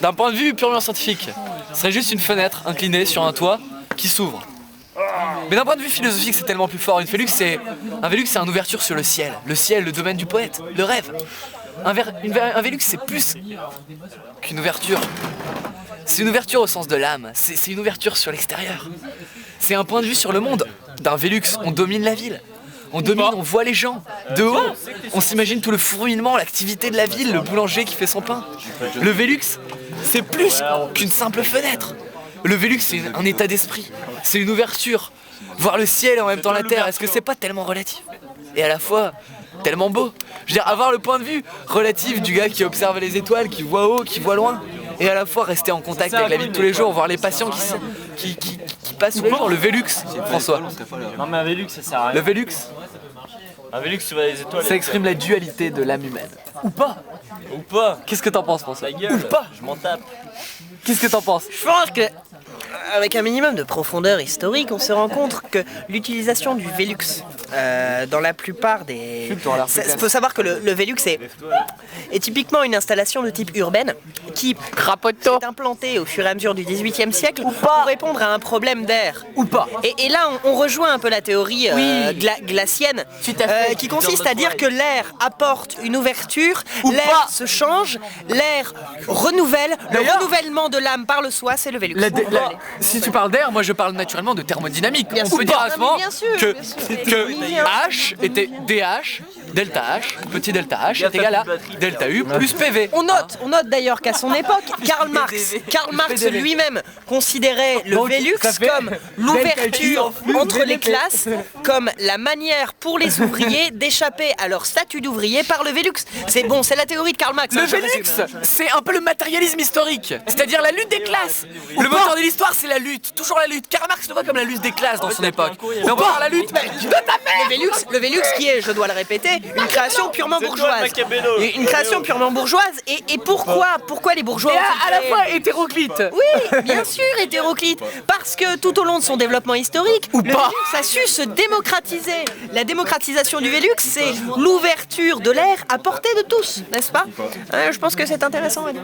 D'un point de vue purement scientifique, ce serait juste une fenêtre inclinée sur un toit qui s'ouvre. Mais d'un point de vue philosophique, c'est tellement plus fort. Un Velux, c'est une ouverture sur le ciel, le domaine du poète, le rêve. Un Velux, c'est plus qu'une ouverture. C'est une ouverture au sens de l'âme, c'est une ouverture sur l'extérieur. C'est un point de vue sur le monde. D'un Velux, on domine la ville. On domine, on voit les gens. De haut, on s'imagine tout le fourmillement, l'activité de la ville, le boulanger qui fait son pain. Le Velux, c'est plus qu'une simple fenêtre. Le Velux, c'est un état d'esprit. C'est une ouverture. Voir le ciel et en même temps la terre, est-ce que c'est pas tellement relatif? Et à la fois, tellement beau. Je veux dire, avoir le point de vue relatif du gars qui observe les étoiles, qui voit haut, qui voit loin. Et à la fois rester en contact avec la vie de tous les jours, voir les patients qui passent tous les jours. Le Velux, François. Non mais un Velux ça sert à rien. Le Velux, Un Velux tu vois les étoiles. ça exprime la dualité de l'âme humaine. Ou pas. Ou pas. Qu'est-ce que t'en penses, François? Ta gueule. Ou pas. Je m'en tape. Qu'est-ce que t'en penses? Je pense que, avec un minimum de profondeur historique, on se rend compte que l'utilisation du Velux dans la plupart des... Il faut savoir que le Velux est typiquement une installation de type urbaine qui s'est implantée au fur et à mesure du XVIIIe siècle pour répondre à un problème d'air. Ou pas. Et là, on rejoint un peu la théorie glacienne qui consiste à dire que l'air apporte une ouverture, l'air se change, l'air renouvelle, le renouvellement de l'âme par le soi, c'est le Velux. Si tu parles d'air, moi je parle naturellement de thermodynamique. Bien On sûr. peut dire à ce moment Bien sûr, que bien sûr. H était DH, delta H, petit delta H est égal à delta U plus PV. On note d'ailleurs qu'à son époque, Karl Marx lui-même considérait le Velux comme l'ouverture entre les classes, comme la manière pour les ouvriers d'échapper à leur statut d'ouvrier par le Velux. C'est bon, c'est la théorie de Karl Marx. Le hein, je Velux, résume. c'est un peu le matérialisme historique, c'est-à-dire la lutte des classes. Le moteur de l'histoire, c'est la lutte, toujours la lutte. Karl Marx le voit comme la lutte des classes dans son époque. Mais on parle la lutte de ta mère. Le Velux qui est, je dois le répéter, une création purement bourgeoise. Une création purement bourgeoise. Et pourquoi les bourgeois Et ont-ils à la créé- fois hétéroclite. Oui, bien sûr, hétéroclite. Parce que tout au long de son développement historique, le pas. Velux a su se démocratiser. La démocratisation du Velux, c'est l'ouverture de l'air à portée de tous, n'est-ce pas? Je pense que c'est intéressant à dire.